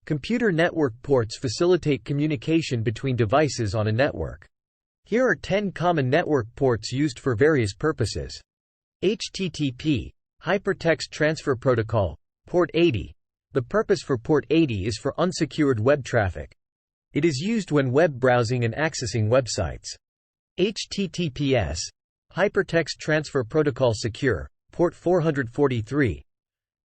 Computer network ports facilitate communication between devices on a network. Here are 10 common network ports used for various purposes. HTTP, Hypertext Transfer Protocol, port 80. The purpose for port 80 is for unsecured web traffic. It is used when web browsing and accessing websites. HTTPS, Hypertext Transfer Protocol Secure, port 443.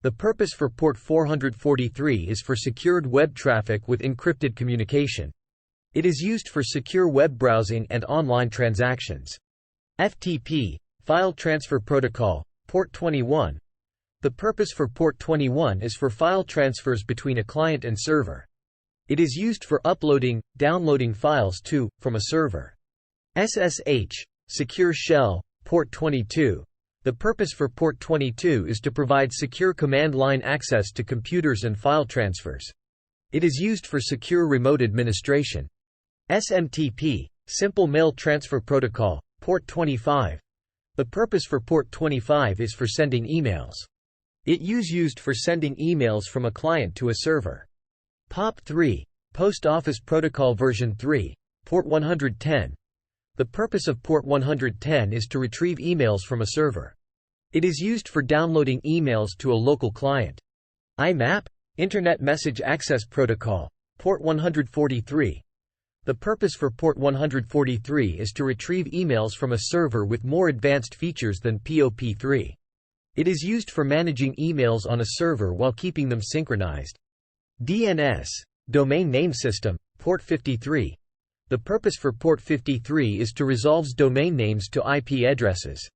The purpose for port 443 is for secured web traffic with encrypted communication. It is used for secure web browsing and online transactions. FTP, File Transfer Protocol, port 21. The purpose for port 21 is for file transfers between a client and server. It is used for uploading, downloading files to, from a server. SSH, Secure Shell, port 22. The purpose for port 22 is to provide secure command line access to computers and file transfers. It is used for secure remote administration. SMTP, Simple Mail Transfer Protocol, port 25. The purpose for port 25 is for sending emails. It is used for sending emails from a client to a server. POP3, Post Office Protocol version 3, port 110. The purpose of port 110 is to retrieve emails from a server. It is used for downloading emails to a local client. IMAP, Internet Message Access Protocol, port 143. The purpose for port 143 is to retrieve emails from a server with more advanced features than POP3. It is used for managing emails on a server while keeping them synchronized. DNS, Domain Name System, port 53. The purpose for port 53 is to resolve domain names to IP addresses.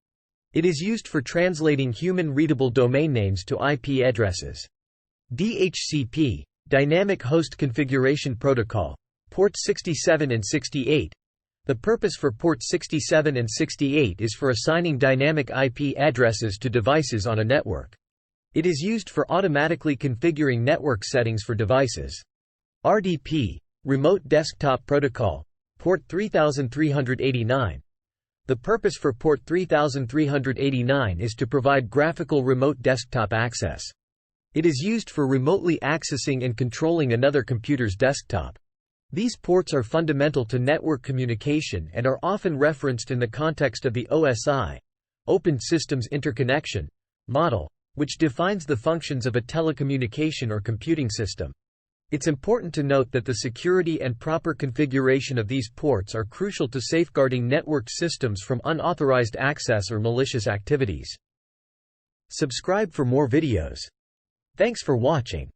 It is used for translating human-readable domain names to IP addresses. DHCP, Dynamic Host Configuration Protocol, port 67 and 68. The purpose for port 67 and 68 is for assigning dynamic IP addresses to devices on a network. It is used for automatically configuring network settings for devices. RDP, Remote Desktop Protocol, port 3389. The purpose for port 3389 is to provide graphical remote desktop access. It is used for remotely accessing and controlling another computer's desktop. These ports are fundamental to network communication and are often referenced in the context of the OSI, Open Systems Interconnection, model, which defines the functions of a telecommunication or computing system. It's important to note that the security and proper configuration of these ports are crucial to safeguarding network systems from unauthorized access or malicious activities. Subscribe for more videos. Thanks for watching.